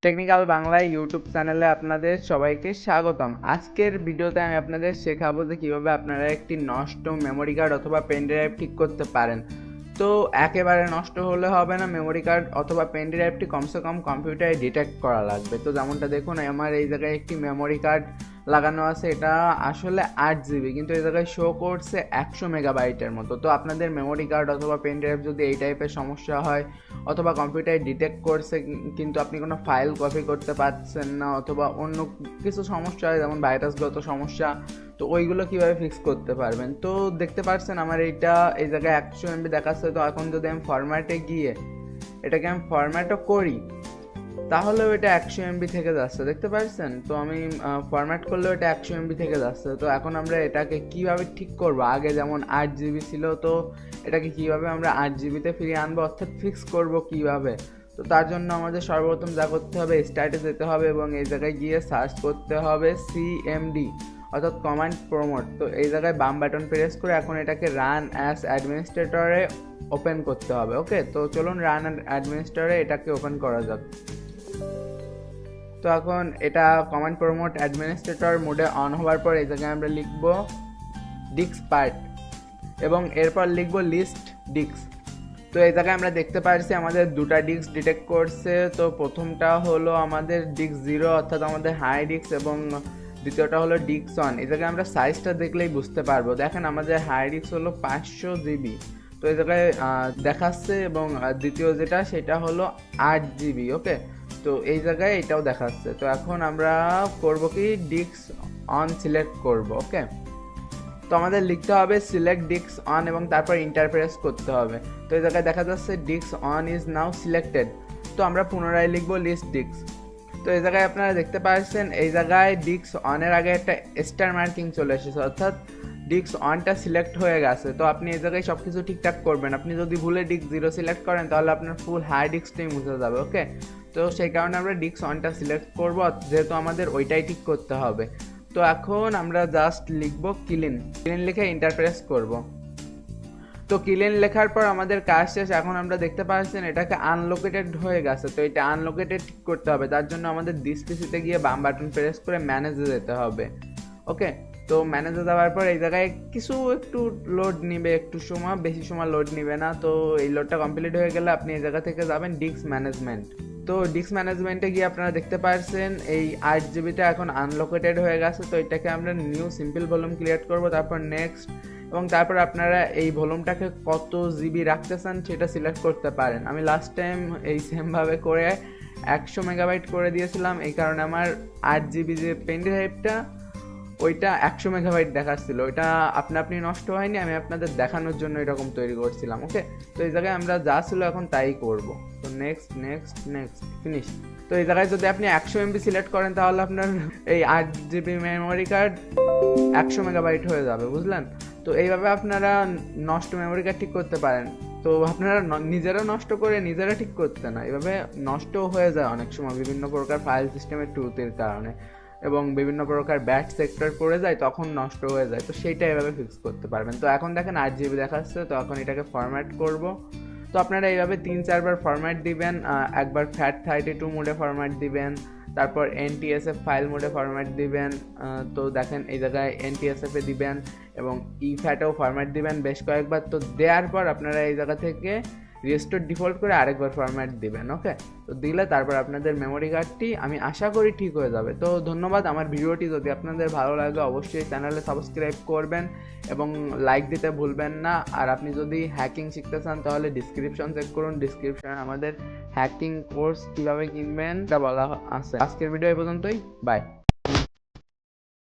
Technical বাংলায় YouTube চ্যানেলে আপনাদের সবাইকে স্বাগতম। আজকের ভিডিওতে আমি আপনাদের শেখাবো যে কীভাবে আপনারা একটি নষ্ট মেমোরি কার্ড অথবা পেন ড্রাইভ ঠিক করতে পারেন। তো একেবারে নষ্ট হলে হবে না, মেমোরি কার্ড অথবা পেন ড্রাইভটি কমসে কম কম্পিউটারে ডিটেক্ট করা লাগবে। তো যেমনটা দেখুন, আমার এই জায়গায় একটি মেমোরি কার্ড লাগানো আছে, এটা আসলে 8 GB, কিন্তু এই জায়গায় শো করছে 100 মেগাবাইটের মতো। তো আপনাদের মেমোরি কার্ড অথবা পেন ড্রাইভ যদি এই টাইপের সমস্যা হয় অথবা কম্পিউটারে ডিটেক্ট করছে কিন্তু আপনি কোনো ফাইল কপি করতে পারছেন না অথবা অন্য কিছু সমস্যা হয় যেমন ভাইরাসগত সমস্যা, তো ওইগুলো কীভাবে ফিক্স করতে পারবেন। তো দেখতে পাচ্ছেন আমার এইটা এই জায়গায় 100 MB দেখাচ্ছে। তো এখন যদি আমি ফরম্যাটে গিয়ে এটাকে আমি ফরম্যাটও করি তাহলেও এটা 100 MB থেকে যাচ্ছে, দেখতে পাচ্ছেন। তো আমি ফরম্যাট করলেও এটা 100 MB থেকে যাচ্ছে। তো এখন আমরা এটাকে কিভাবে ঠিক করব, আগে যেমন 8 GB ছিল, তো এটাকে কিভাবে আমরা 8 GB-তে ফিরিয়ে আনবো, অর্থাৎ ফিক্স করব কিভাবে। তো তার জন্য আমাদের সর্বপ্রথম যা করতে হবে, স্টার্টে যেতে হবে এবং এই জায়গায় গিয়ে সার্চ করতে হবে CMD অর্থাৎ কমান্ড প্রমোট। তো এই জায়গায় বাম বাটন প্রেস করে এখন এটাকে রান অ্যাজ অ্যাডমিনিস্ট্রেটরে ওপেন করতে হবে। ওকে, তো চলুন রান অ্যাডমিনিস্ট্রেটরে এটাকে ওপেন করা যাক। তো এখন এটা কমান্ড প্রমোট অ্যাডমিনিস্ট্রেটর মোডে অন হওয়ার পর এই জায়গায় আমরা লিখব ডিস্ক পার্ট এবং এরপর লিখব লিস্ট ডিস্ক। তো এই জায়গায় আমরা দেখতে পাচ্ছি আমাদের দুটা ডিস্ক ডিটেক্ট করছে। তো প্রথমটা হলো আমাদের ডিস্ক 0 অর্থাৎ আমাদের হাই ডিস্ক এবং দ্বিতীয়টা হলো ডিস্ক 1। এই জায়গায় আমরা সাইজটা দেখলেই বুঝতে পারবো। দেখেন আমাদের হাই ডিস্ক হলো 500 GB, তো এই জায়গায় দেখাচ্ছে, এবং দ্বিতীয় যেটা সেটা হলো 8 GB। ওকে, তো এই জায়গায় এটাও দেখাচ্ছে। তো এখন আমরা করব কি, ডিস্ক অন সিলেক্ট করব। ওকে, তো আমাদের লিখতে হবে সিলেক্ট ডিস্ক অন এবং তারপর ইন্টারপ্রেস করতে হবে। তো এই জায়গায় দেখা যাচ্ছে disk on is now selected. তো আমরা পুনরায় লিখব লিস্ট ডিস্ক। তো এই জায়গায় আপনারা দেখতে পাচ্ছেন এই জায়গায় ডিস্ক অনের আগে একটা স্টার মার্কিং চলে এসেছে, অর্থাৎ ডিস্ক অনটা সিলেক্ট হয়ে গেছে। তো আপনি এই জায়গায় সব কিছু ঠিকঠাক করবেন। আপনি যদি ভুলে ডিস্ক 0 সিলেক্ট করেন তাহলে আপনার ফুল হাই ডিস্কটাই মুছে যাবে। ওকে, তো সেই কারণে আমরা ডিস্ক অনটা সিলেক্ট করব, যেহেতু আমাদের ওইটাই ঠিক করতে হবে। তো এখন আমরা জাস্ট লিখব ক্লিন লিখে ইন্টারপ্রেস করব। তো ক্লিন লেখার পর আমাদের কাজ শেষ। এখন আমরা দেখতে পাচ্ছেন এটাকে আনলোকেটেড হয়ে গেছে। তো এটা আনলোকেটেড ঠিক করতে হবে, তার জন্য আমাদের দিস পিসিতে গিয়ে বাম বাটন প্রেস করে ম্যানেজে যেতে হবে। ওকে, তো ম্যানেজে যাওয়ার পর এই জায়গায় কিছু একটু লোড নিবে, একটু সময়, বেশি সময় লোড নিবে না। তো এই লোডটা কমপ্লিট হয়ে গেলে আপনি এই জায়গা থেকে যাবেন ডিস্ক ম্যানেজমেন্ট। তো ডিস্ক ম্যানেজমেন্টে গিয়ে আপনারা দেখতে পাচ্ছেন এই 8 GB-টা এখন আনলোকেটেড হয়ে গেছে। তো এটাকে আমরা নিউ সিম্পল ভলিউম ক্রিয়েট করব, তারপর নেক্সট, এবং তারপর আপনারা এই ভলিউমটাকে কত জিবি রাখতে চান সেটা সিলেক্ট করতে পারেন। আমি লাস্ট টাইম এই সেমভাবে করে 100 মেগাবাইট করে দিয়েছিলাম, এই কারণে আমার 8 GB যে পেন ড্রাইভটা ওইটা 100 মেগাবাইট দেখাচ্ছিল। ওইটা আপনি নষ্ট হয়নি, আমি আপনাদের দেখানোর জন্য এরকম তৈরি করছিলাম। ওকে, তো এই জায়গায় আমরা যা ছিল এখন তাই করব। তো নেক্সট নেক্সট নেক্সট ফিনিশ। তো এই জায়গায় যদি আপনি 100 MB সিলেক্ট করেন তাহলে আপনার এই 8 GB মেমোরি কার্ড 100 মেগাবাইট হয়ে যাবে, বুঝলেন। তো এইভাবে আপনারা নষ্ট মেমোরি কার্ড ঠিক করতে পারেন। তো আপনারা নিজেরা নষ্ট করে নিজেরা ঠিক করতে না, এভাবে নষ্টও হয়ে যায় অনেক সময় বিভিন্ন প্রকার ফাইল সিস্টেমের ত্রুটির কারণে, এবং বিভিন্ন প্রকার ব্যাড সেক্টর পড়ে যায় তখন নষ্ট হয়ে যায়। তো সেইটা এভাবে ফিক্স করতে পারবেন। তো এখন দেখেন 8 GB দেখাচ্ছে। তো এখন এটাকে ফরম্যাট করব। তো আপনারা এইভাবে 3-4 বার ফরম্যাট দিবেন। একবার FAT32 মোডে ফরম্যাট দিবেন, তারপর NTSF ফাইল মোডে ফরম্যাট দিবেন। তো দেখেন এই জায়গায় NTSF-এ দিবেন এবং EFAT-এও ফরম্যাট দিবেন বেশ কয়েকবার। তো দেওয়ার পর আপনারা এই জায়গা থেকে রেস্টোর ডিফল্ট করে আরেকবার ফরম্যাট দিবেন। ওকে, তো দিলে তারপর আপনাদের মেমোরি কার্ডটি আমি আশা করি ঠিক হয়ে যাবে। তো ধন্যবাদ। আমার ভিডিওটি যদি আপনাদের ভালো লাগে অবশ্যই চ্যানেলে সাবস্ক্রাইব করবেন এবং লাইক দিতে ভুলবেন না। আর আপনি যদি হ্যাকিং শিখতে চান তাহলে ডিসক্রিপশন চেক করুন, ডিসক্রিপশনে আমাদের হ্যাকিং কোর্স কীভাবে কিনবেন তা বলা আছে। আজকের ভিডিও এই পর্যন্তই, বাই।